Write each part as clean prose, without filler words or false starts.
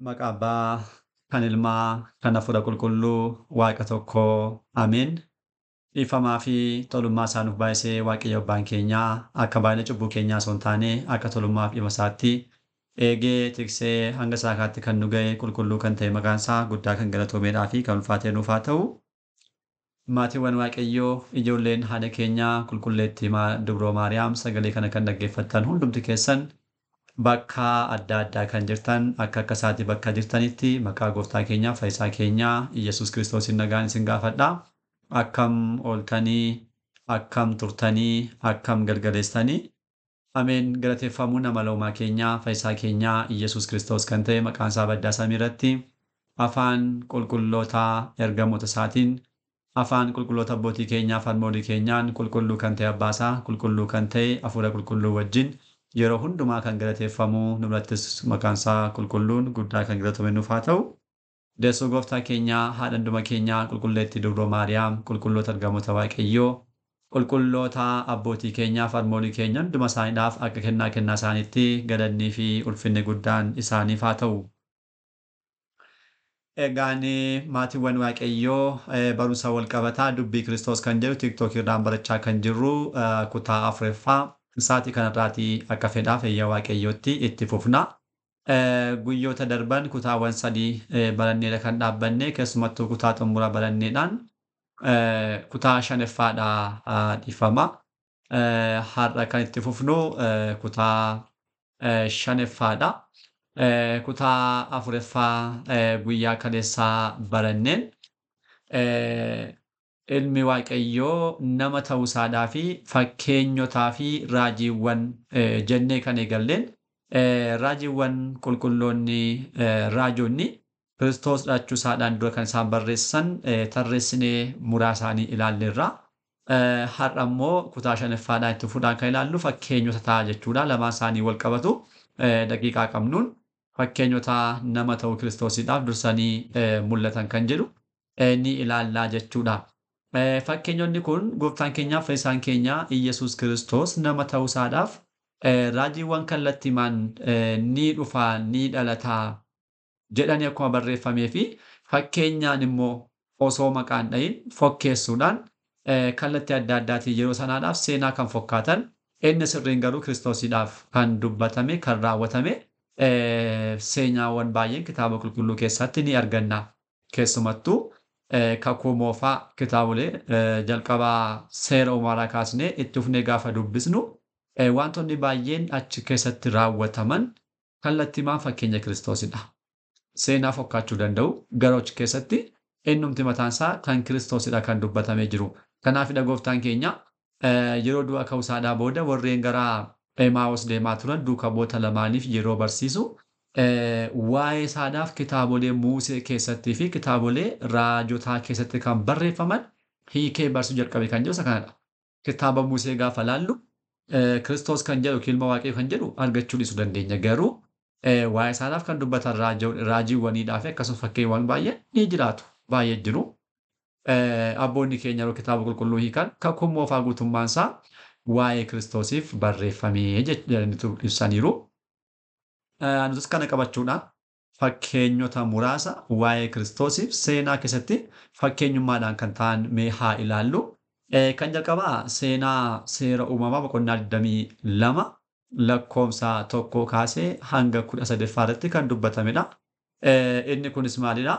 Maqaa Abbaa, kan Ilmaa, kan Hafuura Qulqulluu, Waaqa tokkoo. Ameen. Dhiifamaa fi tolummaa isaa nuuf baay'isee Waaqayyo Abbaan keenyaa akka baay'ina cubbuu keenyaa osoo hin taane akka tolummaa fi dhimma isaatti eegee tiksee hanga saakaatti kan nu ga'e qulqulluu kan ta'e maqaan isaa guddaa kan galatoomeedhaa fi kan ulfaatee nuuf haa ta'u. Maatiiwwan Waaqayyoo ijoolleen haadha keenyaa qulqulleettii Dubroo Maariyaam sagalee kana kan dhaggeeffattan hundumti keessan bakka adda addaa kan jirtan akka isaatii bakka jirtanitti maqaa gooftaa keenyaa fayyisaa keenyaa Iyyasuus Kiristoosiin nagaan isin gaafadha. Akkam ooltanii, akkam turtanii, akkam galgaleessitanii. Ameen. Galateeffamuu nama loomaa keenyaa fayyisaa keenyaa Iyyasuus Kiristoos kan ta'e maqaan isaa baddaa samii irratti afaan qulqullootaa ergamoota isaatiin afaan qulqulloota abbootii keenyaa harmoolii keenyaan qulqulluu kan ta'e abbaasaa qulqulluu kan ta'e hafuura qulqulluu wajjin yeroo hundumaa kan galateeffamuu nurrattis maqaan isaa qulqulluun guddaa kan galatame nuuf haa ta'u. Deessoo gooftaa keenyaa haadha hunduma keenyaa qulqulleettii Dubroo Maariyaam qulqulloota ergamoota Waaqayyoo qulqulloota abbootii keenyaaf harmoolii keenya hunduma isaaniidhaaf akka kennaa isaaniitti galannii fi ulfinni guddaan isaaniif haa ta'u. Egaan maatiiwwan Waaqayyoo barumsa wal qabataa dubbii Kiristoos kan jedhu tiiktookirraan barachaa kan jirru kutaa afuraffaa isaatii kanarraatii akka fedhaaf eeyyaa Waaqayyootti itti fufna. Guyyoota darban kutaawwan sadii baranneedha kan dhaabbanne keessumattuu kutaa xumuraa baranneedhaan kutaa shanaffaadhaa dhiifama. Har'a kan itti fufnu kutaa shanaffaadha. Kutaa afuraffaa guyyaa kaleessaa baranneen ilmi Waaqayyoo nama ta'uusaadhaa fi fakkeenyotaa fi raajiiwwan jennee kan eegalleen raajiiwwan qulqulloonni raajonni Kiristoos dhalachuusaadhaan dura kan isaan barreessan tarreessinee muraa isaanii ilaalleerra. Har'a immoo kutaa shanaffaadhaan itti fuudhaan kan ilaallu fakkeenyota ta'a jechuudha. Lamaan isaanii wal qabatu daqiiqaa qabnuun fakkeenyota nama ta'uu Kiristoosiidhaaf dursanii mul'atan kan jedhu ni ilaallaa jechuudha. Fakkeenyonni kun gooftaan keenyaa fayyisaan keenyaa Iyyasuus Kiristoos nama ta'uusaadhaaf raajiiwwan kallattiimaan ni dhufaa ni dhalataa jedhanii akkuma barreeffamee fi fakkeenyaan immoo osoo maqaan dhayin fokkeessuudhaan kallattii adda addaatiin yeroo sanaadhaaf seenaa kan fakkaatan inni sirriin garuu Kiristoosiidhaaf kan dubbatame kan raawwatame seenaawwan baay'een kitaaba qulqulluu keessatti ni arganna. Keessumattuu kakuu moofaa kitaabolee jalqabaa seera uumaraa kaasnee itti fufnee gaafa dubbisnu wantoonni baay'een achi keessatti raawwataman kallattiimaan fakkeenya Kiristoosidha. Seenaa fakkaachuu danda'u garuu achi keessatti innumti mataansaa kan Kiristoosidha kan dubbatamee jiru. Kanaafidha gooftaan keenya yeroo du'a ka'uusaadhaa booda warreen gara Emaa'os deemaa turan duukaa bu'oota lamaaniif yeroo barsiisu waa'ee isaadhaaf kitaabolee Musee keessattii fi kitaabolee raajotaa keessatti kan barreeffaman hiikee barsuu jalqabe kan jedhu isa kanadha. Kitaaba Musee gaafa laallu Kiristoos kan jedhu ilma Waaqayyoo kan jedhu argachuu dhiisuu dandeenya. Garuu waa'ee isaadhaaf kan dubbatan raajiiwwaniidhaa fi akkasumas fakkeewwan baay'een ni jiraatu. Baay'ee jiru. Abboonni keenya yeroo kitaaba qulqulluu hiikan kakuun moofaa guutummaan isaa waa'ee Kiristoosiif barreeffamee jedhaniitu ibsaniiru. Nutis kana qabachuudhaan fakkeenyota muraasa waa'ee Kiristoosiif seenaa keessatti fakkeenyummaadhaan kan ta'an mee haa ilaallu. Kan jalqabaa seenaa seera uumamaa boqonnaa 22 lakkoofsa 1 kaasee hanga 13 irratti kan dubbatamedha. Inni kunis maalidha?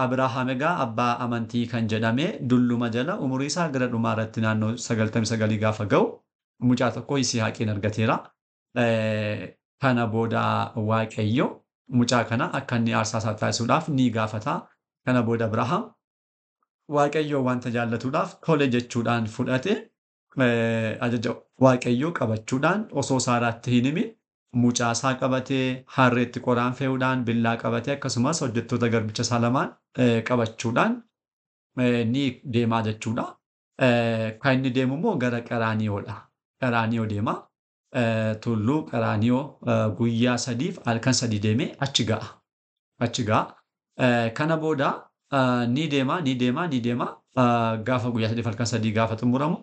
Abrahaam egaa abbaa amantii kan jedhame dulluma jala umurii isaa gara dhumaa irratti naannoo 99 gaafa ga'u mucaa tokko Yisihaaqiin argateera. Kana booda Waaqayyo mucaa kana akka inni aarsaa isaa taasisuudhaaf ni gaafata. Kana booda Abrahaam Waaqayyoo wanta jaallatuudhaaf tole jechuudhaan fudhate ajaja Waaqayyoo qabachuudhaan osoo Saaraatti hin himin mucaa isaa qabatee harreetti qoraan fe'uudhaan billaa qabatee akkasumas hojjettoota garbicha isaa lamaan qabachuudhaan ni deemaa jechuudha. Kan inni deemu immoo gara Qaraaniyoodha. Qaraaniyoo deema. Tulluu Qaraaniyoo guyyaa sadiif halkan sadii deemee achi ga'a. Achi ga'a. Kana booda ni deema. Gaafa guyyaa sadiif halkan sadii gaafa xumuramu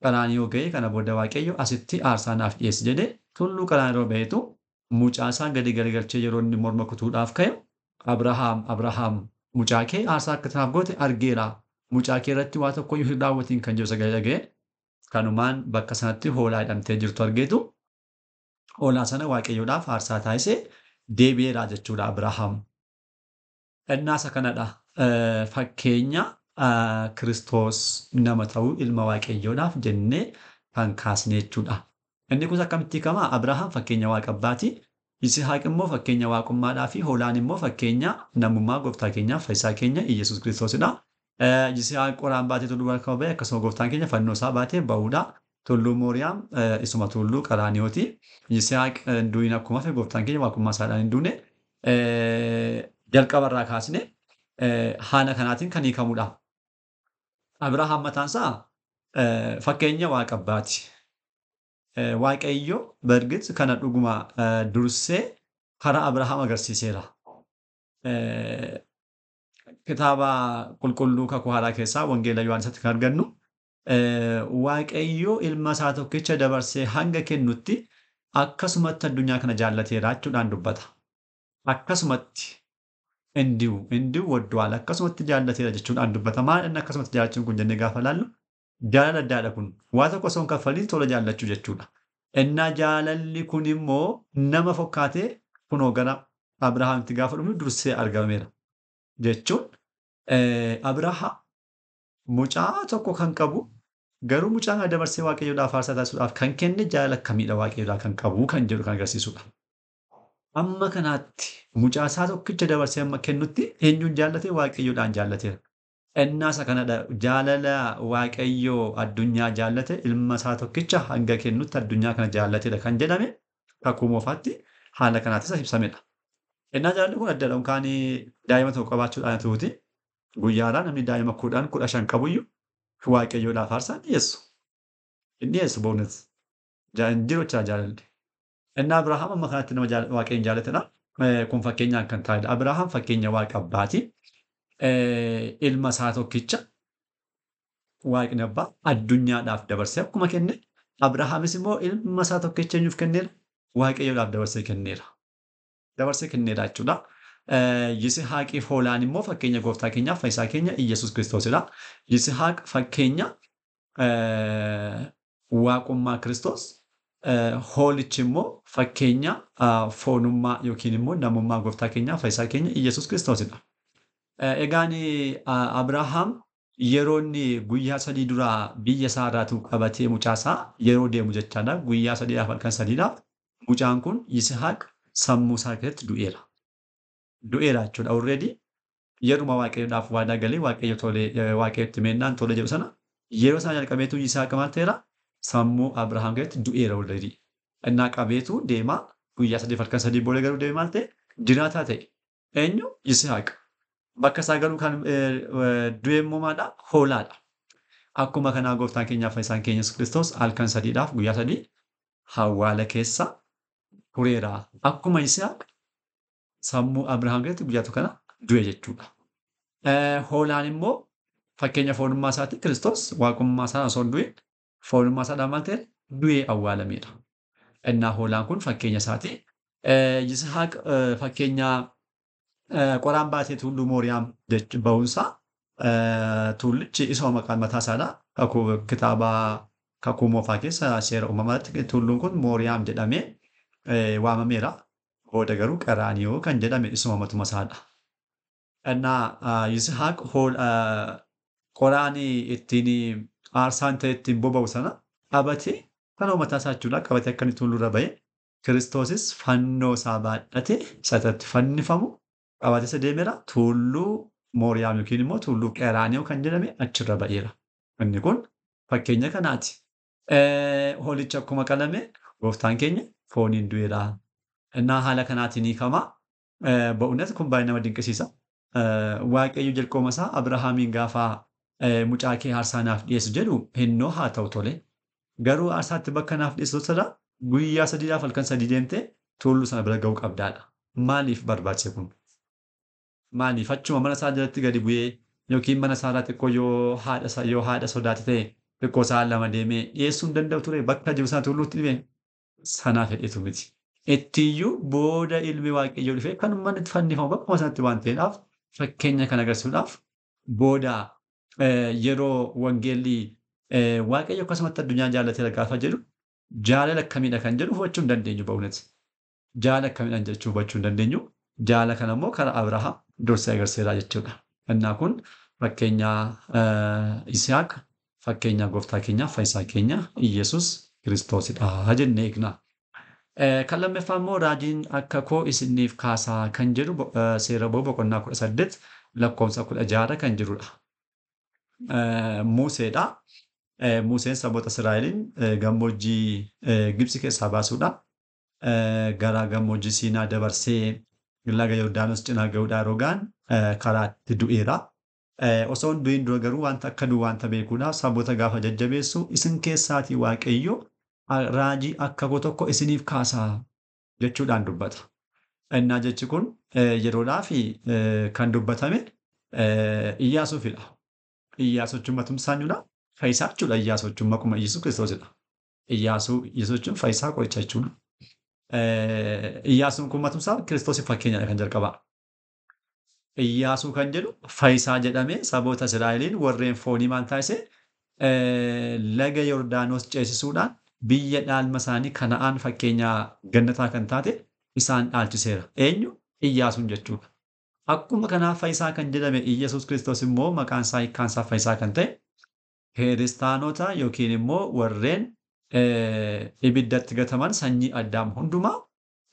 Qaraaniyoo ga'ee kana booda Waaqayyo asitti aarsaa naaf dhiyeessi jedhee tulluu Qaraaniyoo ba'eetu mucaa isaa gadi garagalchee yeroo inni morma kutuudhaaf ka'e Abrahaam mucaa kee aarsaa akka tanaaf goote argeera. Mucaa kee irratti waa tokkoyyuu hin raawwatiin kan jedhu sagalee dhaga'e. Kanumaan bakka sanatti hoolaa hidhamtee jirtu argeetu hoolaa sana waaqayyoodhaaf aarsaa taasisee deebi'eera jechuudha Abrahaam. Innaasa kanadha. Fakkeenya Kiristoos nama ta'uu ilma waaqayyoodhaaf jennee kan kaasne jechuudha. Inni kun akkamitti hiikama? Abrahaam fakkeenya waaqa abbaati. Yisihaaq immoo fakkeenya waaqummaadhaa fi hoolaan immoo fakkeenya namummaa gooftaa keenyaaf fayyisaa keenya Iyyasuus Kiristoosidha. Yisihaaq qoraan baatee tulluu bakka ba'e akkasuma gooftaan keenya fannoo isaa baatee ba'uudha. Tulluu Mooriyaam isuma tulluu Qaraaniyooti. Yisihaaq du'in akkuma hafe gooftaan keenya waaqummaa isaadhaan hin duune jalqabarraa kaasne haala kanaatiin kan hiikamudha. Abrahaam mataansaa fakkeenya waaqa abbaati. Waaqayyo በእርግጥ kana dhuguma dursee karaa Abrahaam agarsiiseera. Kitaaba qulqulluu kakuu haaraa keessaa wangeela Yohaanisitti kan argannu Waaqayyo ilma isaa tokkicha dabarsee hanga kennutti akkasumatti addunyaa kana jaallateera jechuudhaan dubbata. Akkasumatti indihu woddu'aal akkasumatti jaallateera jechuudhaan dubbata. Maal inni akkasumatti jaallachuun kun jennee gaafa laallu jaalala addaadha kun. Waa tokko osoo hin kaffaliin tola jaallachuu jechuudha. Innaa jaalalli kun immoo nama fakkaatee kunoo gara Abrahaamitti gaafa dhufnu dursee argameera. Jechuun Abrahaam mucaa tokko kan qabu garuu mucaa kana dabarsee waaqayyoodhaaf aarsaa taasisuudhaaf kan kenne jaalala akkamiidha waaqayyoodhaa kan qabu kan jedhu kan agarsiisudha. Amma kanaatti mucaa isaa tokkicha dabarsee amma kennutti eenyuun jaallatee waaqayyoodhaan jaallateera. Innaasa kanadha jaalala waaqayyoo addunyaa jaallate ilma isaa tokkicha hanga kennutti addunyaa kana jaallateedha kan jedhame kakuu moofaatti haala kanaatis ibsamedha. Innaa jaalalli kun adda adda kaan daa'ima tokko qabaachuudhaan tuuti guyyaadhaan namni daa'ima 10-15 qabuyyuu waaqayyoodhaaf aarsaa dhiyeessu. Inni dhiyeessu boonas jirochaa jaalalli. Innaa Abrahaam amma kanatti nama waaqayyoon jaallatedha. Kun fakkeenyaan kan taa'edha. Abrahaam fakkeenya waaqa abbaati. Ilma isaa tokkicha waaqni abbaa addunyaadhaaf dabarsee akkuma kenne Abrahaamis immoo ilma isaa tokkicha eenyuuf kenneera? Waaqayyoodhaaf dabarsee kenneera. Dabarsee kenneera jechuudha. Yisihaaqii hoolaan immoo fakkeenya gooftaa keenyaaf fayyisaa keenya Iyyasuus Kiristoosidha. Yisihaaq fakkeenya waaqummaa Kiristoos. Hoolichi immoo fakkeenya foonummaa yookiin immoo namummaa gooftaa keenyaaf fayyisaa keenya Iyyasuus Kiristoosidha. Egaan Abrahaam yeroo inni guyyaa 3 duraa biyya isaa irraatuu qabatee mucaa isaa yeroo deemu jechaadha. Guyyaa 3dhaaf halkan 3dhaaf mucaan kun Yisihaaq sammuu isaa keessatti du'eera. Du'eera jechuudha. Already yeruma waaqayyoodhaaf waadaa galee waaqayyotti meennaan tole jedhu sana yeroo sana jalqabeetu Yisihaaq maal ta'eera? Sammuu Abrahaam keessatti du'eera already. Innaa qabeetu deema guyyaa 3 halkan 3 booda garuu deeme maal ta'e? Jiraataa ta'e. Eenyu? Yisihaaq. Bakka isaa garuu kan du'e immoo maadha? Hoolaadha. Akkuma kanaa gooftaan keenyaaf fayyisaan keenya Yesuus Kiristoos halkan 3dhaaf guyyaa 3 awwaala keessa tureera. Akkuma Yisihaaq sammuu Abrahaam keessatti guyyaa tokko kana du'e jechuudha. Hoolaan immoo fakkeenya foonummaa isaatti Kiristoos waaqummaa isaa osoo hin du'in foonummaa isaadhaan maal ta'e? Du'ee awwaalameera. Innaa hoolaan kun fakkeenya isaati. Yisihaaq fakkeenya qoraan baatee tulluu Mooriyaam ba'uunsaa tullichi isuma maqaan mataa isaadha. Kitaaba kakuu moofaa keessa seera uumamaatti tulluun kun Mooriyaam jedhamee waamameera. Booda garuu Qaraaniyoo kan jedhame isuma matuma isaadha. Innaa Yisihaaq qoraan ittiin aarsaan ta'e ittiin boba'u sana qabatee kanuma mataa isaa jechuudha. Qabatee akka inni tulluurra ba'e Kiristoosis fannoo isaa baadhatee isatti fannifamu qabatee isa deemeera. Tulluu Mooriyaam yookiin immoo tulluu Qaraaniyoo kan jedhame achirra ba'eera. Inni kun fakkeenya kanaati. Hoolichi akkuma qalame gooftaan keenya fooniin du'eera. Innaa haala kanaatiin hiikama. Ba'uunas kun baay'ee nama dinqisiisa. Waaqayyo jalqooma isaa Abrahaamiin gaafa mucaa kee aarsaa naaf dhiyeessu jedhu hinnoo haa ta'u tole. Garuu aarsaatti bakka naaf dhiyeessu sana guyyaa 3dhaaf halkan 3 deemtee tulluu sana bira ga'uu qabdaadha. Maaliif barbaachise kun? Maaliif achuma mana isaa jalatti gadi bu'ee yookiin mana isaa irraa xiqqoo yoo haadha sodaate ta'e xiqqoo isaa lama deemee dhiyeessuu hin danda'u ture bakka jiru sana tulluutti dhibee sanaa fedhetu miti. Ittiiyyuu booda ilmi waaqayyoo dhufee kan uummanni itti fannifamu bakkuma sanatti waan ta'eedhaaf fakkeenya kana agarsiisuudhaaf booda yeroo wangeelli waaqayyo akkasumatti addunyaa jaallateera gaafa jedhu jaalala akkamiidha kan jedhu hubachuu hin dandeenyu ba'uunati. Jaalala akkamiidhaan jechuu hubachuu hin dandeenyu. Jaalala kana immoo karaa Abrahaam dursee agarsiiseera jechuudha. Innaa kun fakkeenya Yisihaaq, fakkeenya gooftaa keenyaa fayyisaa keenya Iyyasuus Kiristoosidha jennee eegna. Kan lammaffaa immoo raajiin akka koo isiniif kaasaa kan jedhu seera ba'uu boqonnaa 18 lakkoofsa 16 kan jirudha. Museedha. Museen saboota Israa'eliin gammoojjii Gibxi keessaa baasuudhaan gara gammoojjii Siinaa dabarsee laga Yordaanos cinaa ga'uudhaan rogaan karaatti du'eera. Osoo hin du'in dura garuu wanta akka du'u wanta beekuudhaaf saboota gaafa jajjabeessu isin keessaatii waaqayyo raajii akka koo tokko isiniif kaasaa jechuudhaan dubbata. Innaa jechi kun yeroodhaaf kan dubbatame Iyyaasuufidha. Iyyaasuuchuun matumsaan jira. Fayyisaa jechuudha Iyyaasuuchuun maquma Iyyasuus Kiristoosidha. Iyyaasuuchuun fayyisaa qoricha jechuudha. Iyyaasuun kun matumsaa Kiristoosiif fakkeenyadha kan jalqabaa. Iyyaasuu kan jedhu fayyisaa jedhamee saboota Israa'eliin warreen foonii maal taasise laga Yordaanos ceesisuudhaan biyya dhaalma isaanii Kana'aan fakkeenyaa gannataa kan taate isaan dhaalchiseera. Eenyu? Iyyaasuun jechuudha. Akkuma kanaaf fayyisaa kan jedhame Iyyasuus Kiristoos immoo maqaan isaa hiikkaan isaa fayyisaa kan ta'e kiristaanota yookiin immoo warreen ibiddatti gataman sanyii Addaam hundumaa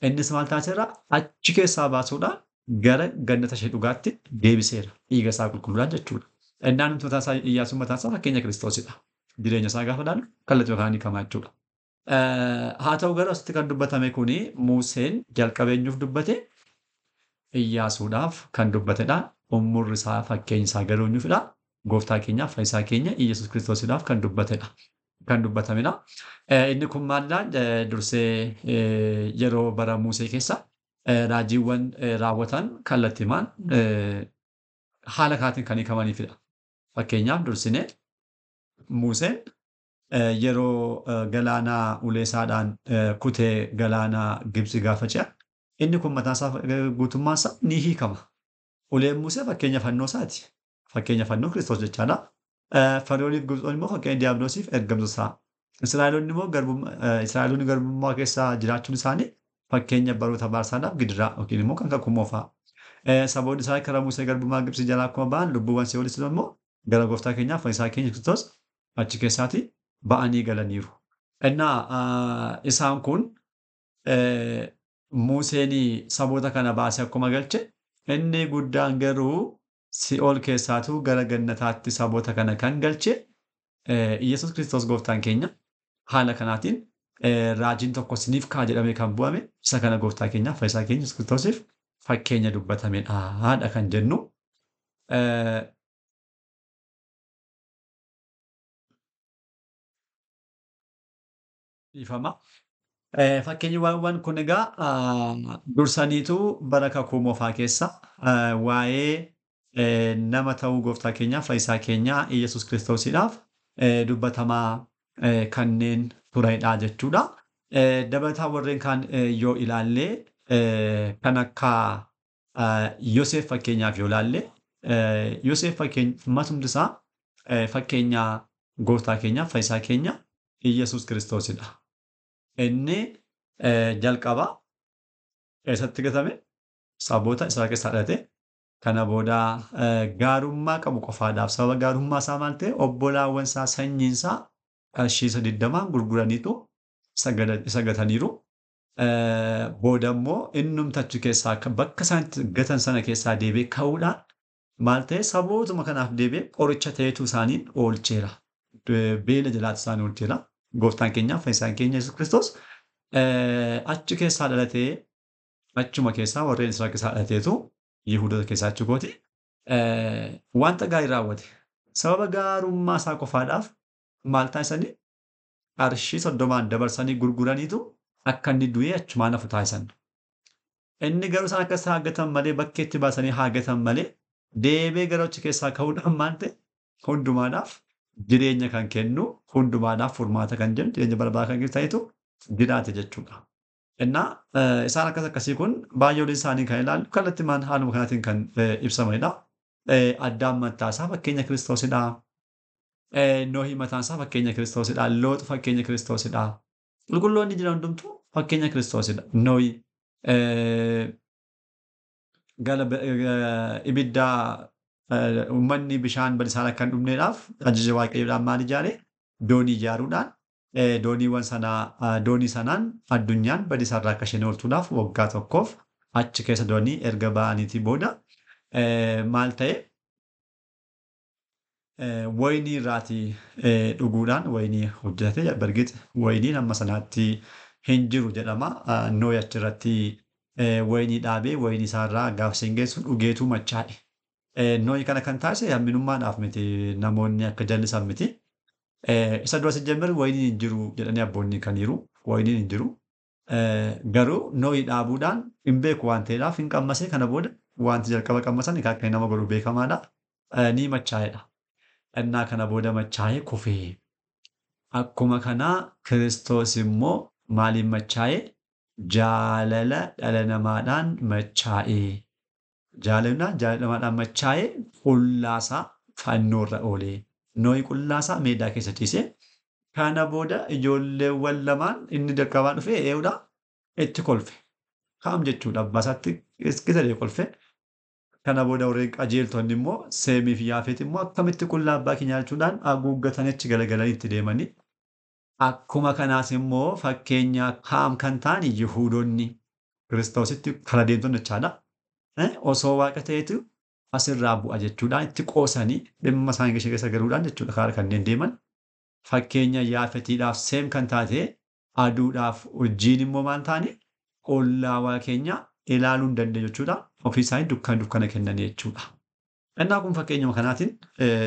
innis maal taasiseera? Achi keessaa baasuudhaan gara gannata ishee dhugaatti deebiseera. Dhiiga isaa qulqulluudhaan jechuudha. Innaan mataa isaa Iyyaasuun mataa isaa fakkeenya Kiristoosidha. Jireenya isaa gaafa ilaallu kallattii yookaan hiikamaa jechuudha. Haa ta'u garuu asitti kan dubbatame kuni Museen jalqabeenyuuf dubbate Iyyaasuudhaaf kan dubbatedha. Umurri isaa fakkeenyi isaa garuu eenyuufidha? Gooftaa keenyaaf fayyisaa keenya Iyyasuus Kiristoosiidhaaf kan dubbatedha. Kan dubbatamedha. Inni kun maalidha? Dursee yeroo bara Musee keessa raajiiwwan raawwatan kallattiimaan haala kaatiin kan hiikamaniifidha. Fakkeenyaaf dursinee Museen yeroo galaanaa uleesaadhaan kutee galaanaa Gibxi gaafa ce'a inni kun mataa isaa guutummaan isaa ni hiikama. Uleen Musee fakkeenya fannoo isaati. Fakkeenya fannoo Kiristoos jechaadha. Fariyooniif Gibxoon immoo fakkeenya diiyaabiloosiif ergamtoota isaa. Israa'eloonni garbummaa keessa jiraachuun isaanii fakkeenya baroota baarsaadhaaf gidiraa yookiin immoo kan kakkummoo fa'a. Saboonni isaa karaa Musee garbummaa Gibxi jalaa akkuma ba'an lubbuuwwan Si'oolis immoo gara gooftaa keenyaaf fayyisaa keenya Kiristoos achi keessaati ba'anii galaniiru. Innaa isaan kun Museen saboota kana baasee akkuma galche inni guddaan garuu Si'ool keessaatuu gara gannataatti saboota kana kan galche Iyyasuus Kiristoos gooftaan keenya haala kanaatiin raajiin tokko isiniif ka'a jedhamee kan bu'ame isa kana gooftaa keenyaaf fayyisaa keenya Iyyasuus Kiristoosiif fakkeenya dubbatamedha haadha kan jennu. Ifama. Fakkeenyiwwan kun egaa dursaniitu bara kakuu moofaa keessa waa'ee nama ta'uu gooftaa keenyaaf fayyisaa keenyaa Iyyasuus Kiristoosiidhaaf dubbatamaa kanneen turedha jechuudha. Dabalataa warreen kaan yoo ilaallee kan akka Yoseef fakkeenyaaf yoo ilaalle Yoseef matumti isaa fakkeenya gooftaa keenyaaf fayyisaa keenya Iyyasuus Kiristoosidha. Inni jalqaba eessatti gatame saboota isaa keessaa dhalate kana booda gaarummaa qabu qofaadhaaf sababa gaarummaa isaa maal ta'e obbolaawwan isaa sanyiin isaa qarshii 20 gurguraniitu isa gataniiru. Booda immoo innumtachi keessaa bakka isaan gatan sana keessaa deebi'ee ka'uudhaan maal ta'e sabootuma kanaaf deebi'ee qoricha ta'eetu isaaniin oolcheera. Beela jalaatti isaan oolcheera. Gooftaan keenyaaf fayyisaan keenya Yesuus Kiristoos achi keessaa dhalatee achuma keessaa warreen Israa'el keessaa dhalateetu Yihuudoota keessaa achi gooti wanta gaarii raawwate. Sababa gaarummaa isaa qofaadhaaf maal taasisanii qarshii 30 dabarsanii gurguraniitu akka inni du'ee achumaan hafu taasisan. Inni garuu isaan akka haagatan malee bakkeetti baasanii haagatan malee deebee gara achi keessaa ka'uudhaan maal ta'e hundumaadhaaf jireenya kan kennu hundumaadhaaf furmaata kan jennu jireenya barbaadaa kan ta'etu jiraate jechuudha. Innaa isaan akkas akkasii kun baay'ooliin isaanii kan ilaallu kallattimaan haaluma kanaatiin kan ibsamanidha. Addaan mattaasaa fakkeenya Kiristoosidha. Nohii mataasaa fakkeenya Kiristoosidha. Loox fakkeenya Kiristoosidha. Qulqulloonni jiran hundumtuu fakkeenya Kiristoosidha. Nohii ibiddaa uummanni bishaan badiisaan akka hin dhumneedhaaf ajaja waaqayyoodhaan maal ijaare? Doonii ijaaruudhaan doonii sanaan addunyaan badiisaarraa akka isheen ooltuudhaaf waggaa tokkoof achi keessa doonii erga ba'aniitii booda maal ta'e? Wayinii irraatii dhuguudhaan wayinii hojjete. Bargit wayiniin amma sanaatti hin jiru jedhama. Nohi achirratti wayinii dhaabee wayinii isaarraa gaafa isheen geessu dhugeetu machaa'e. Nohi kana kan taasise hamminummaadhaaf miti, namoonni akka jallisan miti. Isa dura sijjamir wayiniin hin jiru jedhanii abboonni kaniiru. Wayiniin hin jiru. Garuu Nohi dhaabuudhaan hin beeku waan ta'eedhaaf hin qammasee kana booda wanti jalqaba qammasan akka nama godhu beekamaadha. Ni machaa'edha. Innaa kana booda machaa'ee kufee. Akkuma kanaa Kiristoos immoo maaliin machaa'ee? Jaalala dhala namaadhaan machaa'ee. Jaalala namaadhaan machaa'ee qullaasaa fannoorra oolee. Nohi qullaasaa meedaa keessa ciisee. Kana booda ijoolleewwan lamaan inni jalqabaa dhufee ee'uudha itti kolfe. Kaam jechuudha abbaa isaatti isa kolfe. Kana booda warreen qajeeltonni immoo Seemii fi Yaafet immoo akkamitti qullaa abbaa keenya jechuudhaan haguuggatanii achi galagalanii itti deemanii. Akkuma kanaas immoo fakkeenya Kaam kan ta'an Yihuudoonni Kiristoositti kara deemtonni jechaadha. Osoo waaqa ta'eetu asirraa bu'a jechuudhaan itti qoosanii dhimma isaan keessa galuudhaan jechuudha karaa kanneen deeman. Fakkeenya Yaafetiidhaaf Seem kan taate aduudhaaf wajjiin immoo maal ta'ani? Qullaa waaqa keenya ilaaluu hin dandeenye jechuudha. Ofii isaanii dukkana kennanii jechuudha. Innaa kun fakkeenya kanaatiin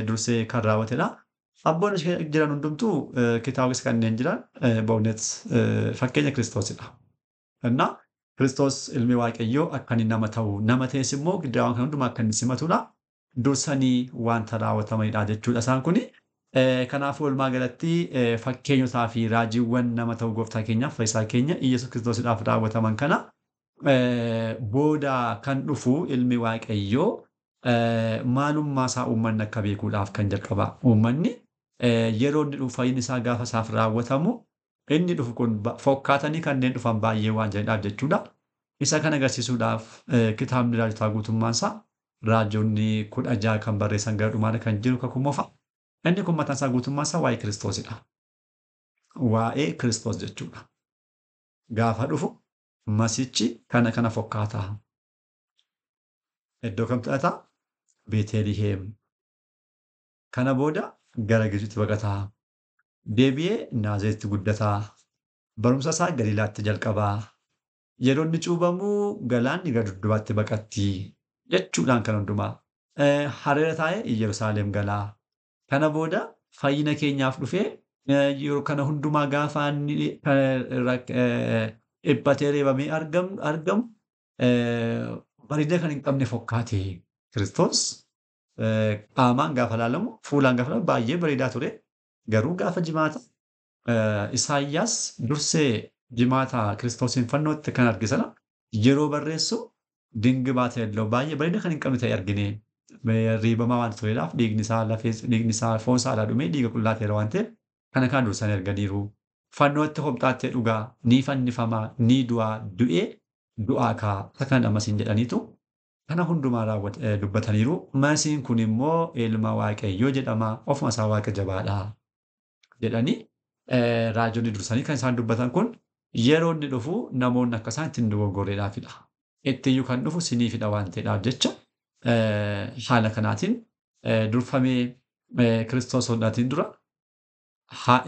dursee kan raawwatedha. Abboonni jiran hundumtuu kitaabis kanneen jiran ba'uunet fakkeenya Kiristoosidha. Innaa Kiristoos ilmi waaqayyoo akka inni nama ta'u, nama ta'es immoo giddaawwan kan hundumaa akka inni simatudha. Dursanii wanta raawwatamanidha jechuudha isaan kuni. Kanaafuu walumaa galatti fakkeenyotaa fi raajiiwwan nama ta'u gooftaa keenyaaf fayyisaa keenya Iyyasuus Kiristoosiidhaaf raawwataman kana booda kan dhufu ilmi waaqayyoo maalummaa isaa uummanni akka beekuudhaaf kan jalqabaa. Uummanni yeroo inni dhufu fayyinni isaa gaafa isaaf raawwatamu inni dhufu kun fokkaatanii kanneen dhufan baay'ee waan jedhaaf jechuudha. Isa kan agarsiisuudhaaf kitaabni raajotaa guutummaan isaa raajonni 16 kan barreessan gara dhumaadha kan jiru kakumofa. Inni kun mataan isaa guutummaan isaa waa'ee Kiristoosidha. Waa'ee Kiristoos jechuudha. Gaafa dhufu Masichi kana fokkaataa. Iddoo kam ta'ataa? Beeteliheem. Kana booda gara Gibxitti baqataa. Deebi'ee Naazireetti guddataa. Barumsa isaa Galiilaatti jalqabaa. Yeroo inni cuuphamuu galaanni gara duddubaatti baqatti jechuudhaan kan hundumaa. Hareera taa'ee Yerusaalem galaa. Kana booda fayyina keenyaaf dhufee yeroo kana hundumaa gaafa dhiphatee reebamee argamu bareedina kan hin qabne fokkaate. Kiristoos qaamaan gaafa ilaalamu fuulaan gaafa ilaalamu baay'ee bareedaa ture. Garuu gaafa jimaata Isaayyaas dursee jimaata Kiristoosiin fannootti kan argisana yeroo barreessu dingi baatee illee baay'ee bareedina kan hin qabne ta'e argine. Reebamaa waan tureedhaaf dhiigni isaa foon isaa alaa dhumee dhiiga qullaateera waan ta'eef kana kan dursanii arganiiru. Fannootti hobxaattee dhugaa ni fannifamaa ni du'aa du'ee du'aa ka'a kan Masiin jedhaniitu kana hundumaa dubbataniiru. Masiin kun immoo ilma waaqayyoo jedhama. Ofuma isaa waaqa jabaadha jedhanii raajonni dursanii kan isaan dubbatan kun yeroo inni dhufu namoonni akka isaan ittiin dogoggorreedhaafidha. Ittiyyuu kan dhufu siniifidha waan ta'eedhaaf jecha haala kanaatiin durfamee Kiristoos hodhaatiin dura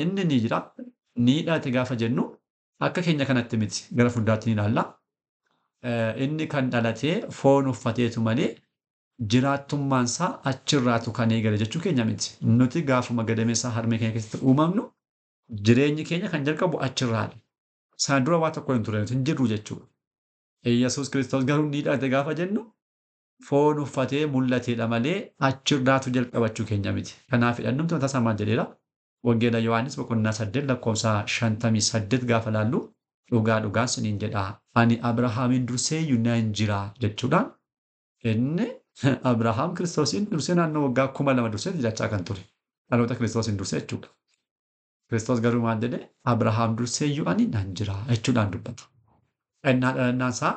inni ni jira. Ni dhaate gaafa jennu akka keenya kanatti miti gara fuuldaatti ni ilaalla. Inni kan dhalatee foon uffateetu malee jiraattummaan isaa achirraatu kan eegale jechuu keenya miti. Nuti gaafuma gadameessaa harmee keenya keessatti uumamnu jireenyi keenya kan jalqabu achirraadha. Isaan dura waa tokko hin turre hin jirru jechuudha. Yesuus Kiristoos garuu ni dhaate gaafa jennu foon uffatee mul'ateedha malee achirraatu jalqabachuu keenya miti. Kanaaf hidhannumti mataa isaa maal jedheera? Wangeela Yohaannis boqonnaa 8 lakkoofsa 58 gaafa laallu dhugaa dhugaa isiniin jedhaa ani Abrahaamin durseeyyuu nan jira jechuudhaan inni Abrahaam Kiristoosiin dursee naannoo waggaa 2000 dursee jiraachaa kan ture. Dhaloota Kiristoosiin dursee jechuudha. Kiristoos garuu maal jedhe Abrahaam durseeyyuu ani nan jira jechuudhaan dubbata. Dhalannaan isaa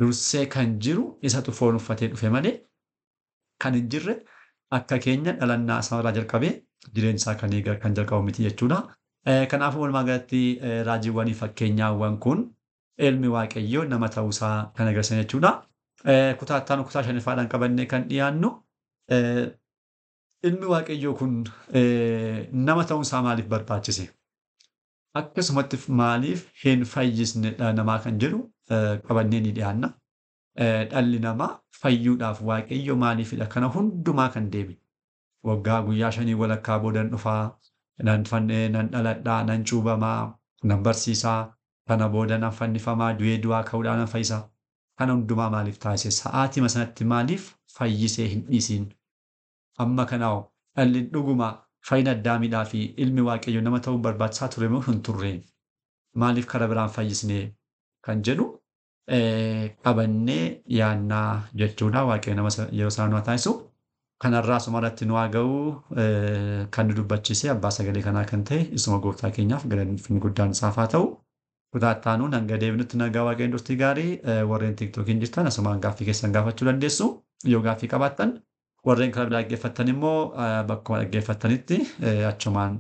dursee kan jiru isatu foon uffatee dhufe malee kan hin jirre akka keenya dhalannaa isaa irraa jalqabee jireenya isaa kan jalqabu miti jechuudha. Kanaafuu walumaa galatti raajiiwwanii fakkeenyaawwan kun ilmi waaqayyoo nama ta'uusaa kan agarsiisan jechuudha. Kutaa 5ffaadhaan qabannee kan dhiyaannu ilmi waaqayyoo kun nama ta'uunsaa maaliif barbaachise? Akkasumatti maaliif hin fayyisne dhala namaa kan jedhu qabannee ni dhiyaanna. Dhalli namaa fayyuudhaaf waaqayyo maaliifidha kana hundumaa kan deebi. Waggaa guyyaa 5 walakkaa boodan dhufaa, nan dhaladhaa, nan cuubamaa, nan barsiisaa, kana booda nan fannifamaa, du'aa ka'uudhaan nan fayyisaa. Kana hundumaa maaliif taasise? Sa'aatima sanatti maaliif fayyisee hin dhiisin? Amma kanaa dhalli dhuguma fayyina addaamiidhaa fi ilmi waaqayyo nama ta'uun barbaachisaa ture moo hin turre? Maaliif karaa biraan fayyisnee kan jedhu qabannee yaannaa jechuudha. Waaqayyo nama yeroo isaan nu taasisu. Kanarraa sumarratti nu haa ga'u kan nu dubbachiise abbaa sagalee kanaa kan ta'e isuma gooftaa keenyaaf galanni guddaan isaaf haa ta'u. Kutaa itti aanuun hanga deebinutti nagaa waaqayyoon turtii gaarii warreen tiiktookiin jirtan asumaan gaaffii keessan gaafachuu dandeessu. Yoo gaaffii qabaattan warreen karaa biraa dhaggeeffattan immoo bakkuma dhaggeeffattanitti achumaan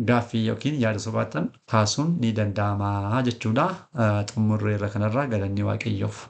gaaffii yookiin yaada sobaattan kaasuun ni danda'ama jechuudha. Xumurreerra kanarraa galanni waaqayyoof.